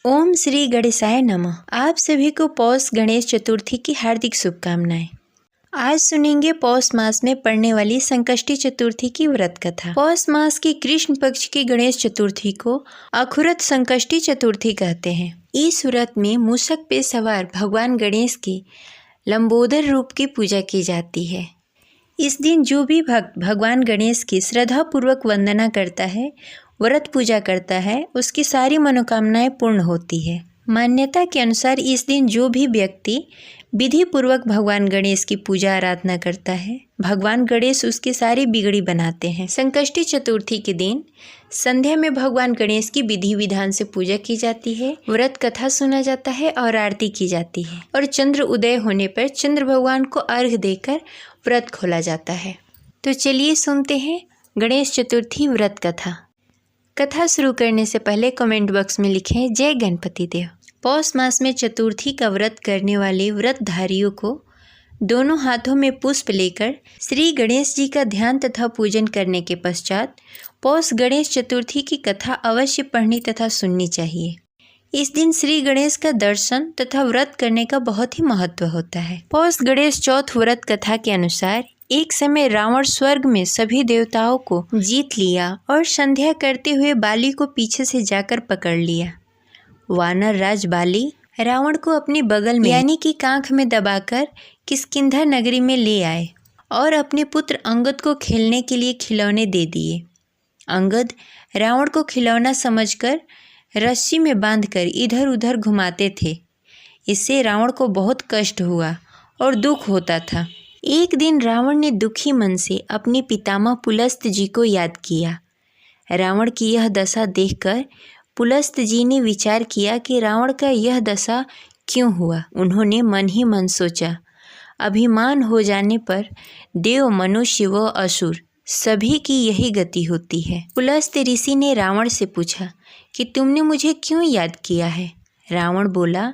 ओम श्री गणेशाय नमः। आप सभी को पौष गणेश चतुर्थी की हार्दिक शुभकामनाएं। आज सुनेंगे पौष मास में पड़ने वाली संकष्टी चतुर्थी की व्रत कथा। पौष मास की कृष्ण पक्ष की गणेश चतुर्थी को अखुरत संकष्टी चतुर्थी कहते हैं। इस व्रत में मूषक पे सवार भगवान गणेश के लंबोदर रूप की पूजा की जाती है। इस दिन जो भी भक्त भगवान गणेश की श्रद्धा पूर्वक वंदना करता है, व्रत पूजा करता है, उसकी सारी मनोकामनाएं पूर्ण होती है। मान्यता के अनुसार इस दिन जो भी व्यक्ति विधि पूर्वक भगवान गणेश की पूजा आराधना करता है, भगवान गणेश उसकी सारी बिगड़ी बनाते हैं। संकष्टी चतुर्थी के दिन संध्या में भगवान गणेश की विधि विधान से पूजा की जाती है, व्रत कथा सुना जाता है और आरती की जाती है और चंद्र उदय होने पर चंद्र भगवान को अर्घ्य देकर व्रत खोला जाता है। तो चलिए सुनते हैं गणेश चतुर्थी व्रत कथा। कथा शुरू करने से पहले कमेंट बॉक्स में लिखें जय गणपति देव। पौष मास में चतुर्थी का व्रत करने वाले व्रतधारियों को दोनों हाथों में पुष्प लेकर श्री गणेश जी का ध्यान तथा पूजन करने के पश्चात पौष गणेश चतुर्थी की कथा अवश्य पढ़नी तथा सुननी चाहिए। इस दिन श्री गणेश का दर्शन तथा व्रत करने का बहुत ही महत्व होता है। पौष गणेश चौथ व्रत कथा के अनुसार एक समय रावण स्वर्ग में सभी देवताओं को जीत लिया और संध्या करते हुए बाली को पीछे से जाकर पकड़ लिया। वानर राज बाली रावण को अपने बगल में यानी कि कांख में दबाकर किष्किंधा नगरी में ले आए और अपने पुत्र अंगद को खेलने के लिए खिलौने दे दिए। अंगद रावण को खिलौना समझकर रस्सी में बांधकर इधर उधर घुमाते थे। इससे रावण को बहुत कष्ट हुआ और दुख होता था। एक दिन रावण ने दुखी मन से अपने पितामह पुलस्त जी को याद किया। रावण की यह दशा देखकर पुलस्त जी ने विचार किया कि रावण का यह दशा क्यों हुआ। उन्होंने मन ही मन सोचा, अभिमान हो जाने पर देव, मनुष्य व असुर सभी की यही गति होती है। पुलस्त ऋषि ने रावण से पूछा कि तुमने मुझे क्यों याद किया है। रावण बोला,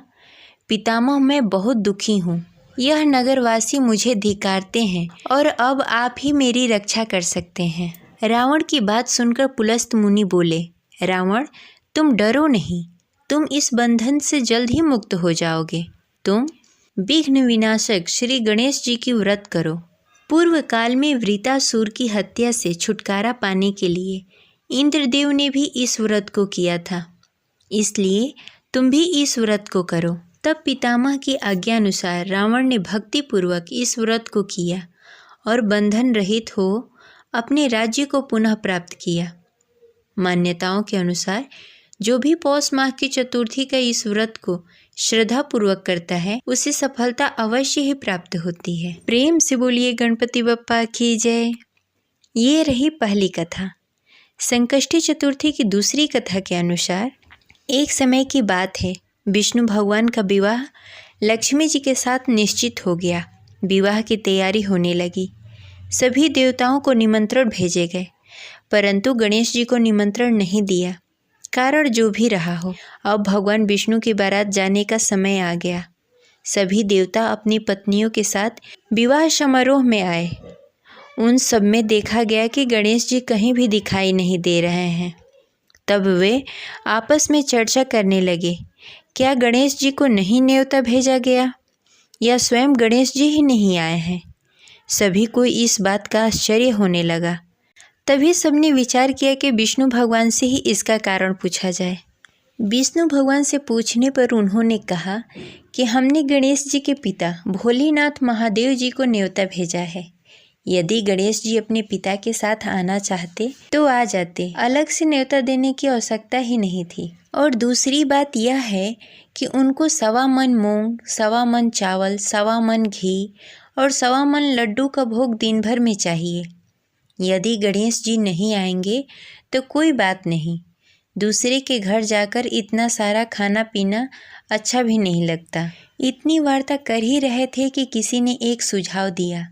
पितामह मैं बहुत दुखी हूँ। यह नगरवासी मुझे धिक्कारते हैं और अब आप ही मेरी रक्षा कर सकते हैं। रावण की बात सुनकर पुलस्त मुनि बोले, रावण तुम डरो नहीं, तुम इस बंधन से जल्द ही मुक्त हो जाओगे। तुम विघ्न विनाशक श्री गणेश जी की व्रत करो। पूर्व काल में वृतासुर की हत्या से छुटकारा पाने के लिए इंद्रदेव ने भी इस व्रत को किया था, इसलिए तुम भी इस व्रत को करो। तब पितामह की आज्ञा अनुसार रावण ने भक्ति पूर्वक इस व्रत को किया और बंधन रहित हो अपने राज्य को पुनः प्राप्त किया। मान्यताओं के अनुसार जो भी पौष माह की चतुर्थी का इस व्रत को श्रद्धा पूर्वक करता है, उसे सफलता अवश्य ही प्राप्त होती है। प्रेम से बोलिए गणपति बप्पा की जय। ये रही पहली कथा। संकष्टी चतुर्थी की दूसरी कथा के अनुसार एक समय की बात है, विष्णु भगवान का विवाह लक्ष्मी जी के साथ निश्चित हो गया। विवाह की तैयारी होने लगी। सभी देवताओं को निमंत्रण भेजे गए, परंतु गणेश जी को निमंत्रण नहीं दिया। कारण जो भी रहा हो, अब भगवान विष्णु की बारात जाने का समय आ गया। सभी देवता अपनी पत्नियों के साथ विवाह समारोह में आए। उन सब में देखा गया कि गणेश जी कहीं भी दिखाई नहीं दे रहे हैं। तब वे आपस में चर्चा करने लगे, क्या गणेश जी को नहीं न्योता भेजा गया या स्वयं गणेश जी ही नहीं आए हैं। सभी को इस बात का आश्चर्य होने लगा। तभी सबने विचार किया कि विष्णु भगवान से ही इसका कारण पूछा जाए। विष्णु भगवान से पूछने पर उन्होंने कहा कि हमने गणेश जी के पिता भोलेनाथ महादेव जी को न्योता भेजा है। यदि गणेश जी अपने पिता के साथ आना चाहते तो आ जाते, अलग से न्योता देने की आवश्यकता ही नहीं थी। और दूसरी बात यह है कि उनको 1.25 मन मूंग, 1.25 मन चावल, 1.25 मन घी और 1.25 मन लड्डू का भोग दिन भर में चाहिए। यदि गणेश जी नहीं आएंगे तो कोई बात नहीं, दूसरे के घर जाकर इतना सारा खाना पीना अच्छा भी नहीं लगता। इतनी वार्ता कर ही रहे थे कि किसी ने एक सुझाव दिया,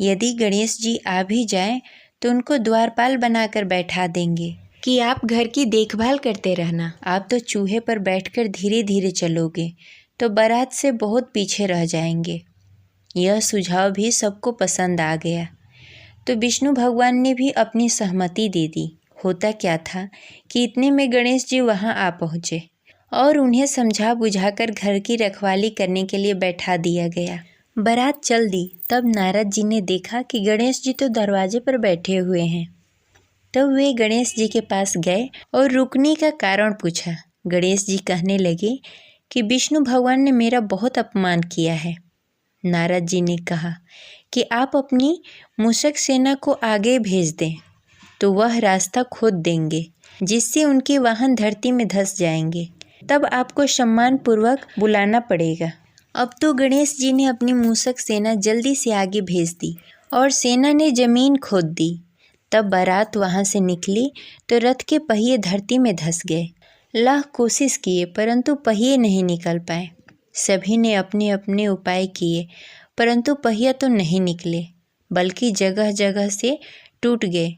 यदि गणेश जी आ भी जाएं तो उनको द्वारपाल बनाकर बैठा देंगे कि आप घर की देखभाल करते रहना। आप तो चूहे पर बैठकर धीरे धीरे चलोगे तो बारात से बहुत पीछे रह जाएंगे। यह सुझाव भी सबको पसंद आ गया तो विष्णु भगवान ने भी अपनी सहमति दे दी। होता क्या था कि इतने में गणेश जी वहां आ पहुँचे और उन्हें समझा बुझाकर घर की रखवाली करने के लिए बैठा दिया गया। बारात चल दी। तब नारद जी ने देखा कि गणेश जी तो दरवाजे पर बैठे हुए हैं। तब वे गणेश जी के पास गए और रुकने का कारण पूछा। गणेश जी कहने लगे कि विष्णु भगवान ने मेरा बहुत अपमान किया है। नारद जी ने कहा कि आप अपनी मूषक सेना को आगे भेज दें तो वह रास्ता खोद देंगे, जिससे उनके वाहन धरती में धंस जाएंगे। तब आपको सम्मान पूर्वक बुलाना पड़ेगा। अब तो गणेश जी ने अपनी मूषक सेना जल्दी से आगे भेज दी और सेना ने जमीन खोद दी। तब बारात वहाँ से निकली तो रथ के पहिए धरती में धंस गए। लाख कोशिश किए परंतु पहिए नहीं निकल पाए। सभी ने अपने अपने उपाय किए परंतु पहिया तो नहीं निकले, बल्कि जगह जगह से टूट गए।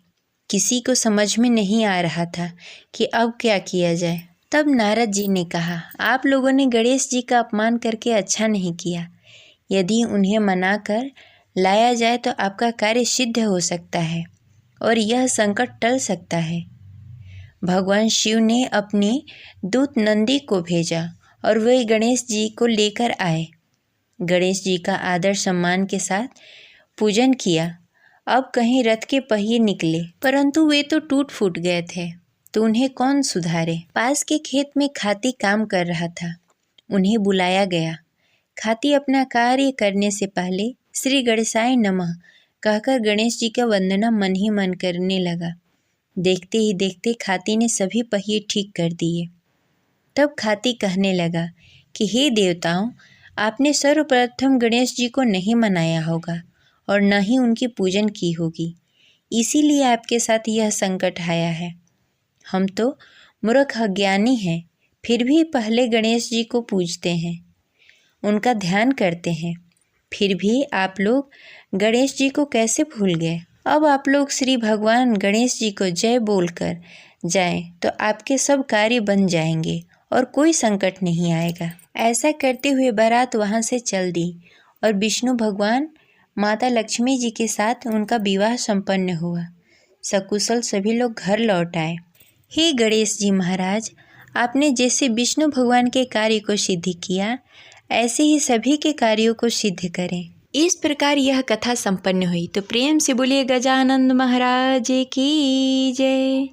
किसी को समझ में नहीं आ रहा था कि अब क्या किया जाए। तब नारद जी ने कहा, आप लोगों ने गणेश जी का अपमान करके अच्छा नहीं किया। यदि उन्हें मनाकर लाया जाए तो आपका कार्य सिद्ध हो सकता है और यह संकट टल सकता है। भगवान शिव ने अपने दूत नंदी को भेजा और वे गणेश जी को लेकर आए। गणेश जी का आदर सम्मान के साथ पूजन किया। अब कहीं रथ के पहिए निकले परंतु वे तो टूट फूट गए थे, तो उन्हें कौन सुधारे। पास के खेत में खाती काम कर रहा था। उन्हें बुलाया गया। खाती अपना कार्य करने से पहले श्री गणेशाय नमः कहकर गणेश जी का वंदना मन ही मन करने लगा। देखते ही देखते खाती ने सभी पहिए ठीक कर दिए। तब खाती कहने लगा कि हे देवताओं, आपने सर्वप्रथम गणेश जी को नहीं मनाया होगा और न ही उनकी पूजन की होगी, इसीलिए आपके साथ यह संकट आया है। हम तो मूर्ख अज्ञानी हैं, फिर भी पहले गणेश जी को पूजते हैं, उनका ध्यान करते हैं, फिर भी आप लोग गणेश जी को कैसे भूल गए। अब आप लोग श्री भगवान गणेश जी को जय बोलकर जाएं तो आपके सब कार्य बन जाएंगे और कोई संकट नहीं आएगा। ऐसा करते हुए बारात वहाँ से चल दी और विष्णु भगवान माता लक्ष्मी जी के साथ उनका विवाह संपन्न हुआ। सकुशल सभी लोग घर लौट आए। हे गणेश जी महाराज, आपने जैसे विष्णु भगवान के कार्य को सिद्ध किया, ऐसे ही सभी के कार्यों को सिद्ध करें। इस प्रकार यह कथा संपन्न हुई। तो प्रेम से बोलिए गजानंद महाराज की जय।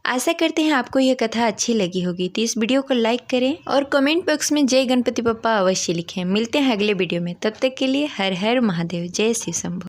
आशा करते हैं आपको यह कथा अच्छी लगी होगी। तो इस वीडियो को लाइक करें और कमेंट बॉक्स में जय गणपति बप्पा अवश्य लिखें। मिलते हैं अगले वीडियो में, तब तक के लिए हर हर महादेव, जय श्री शंभू।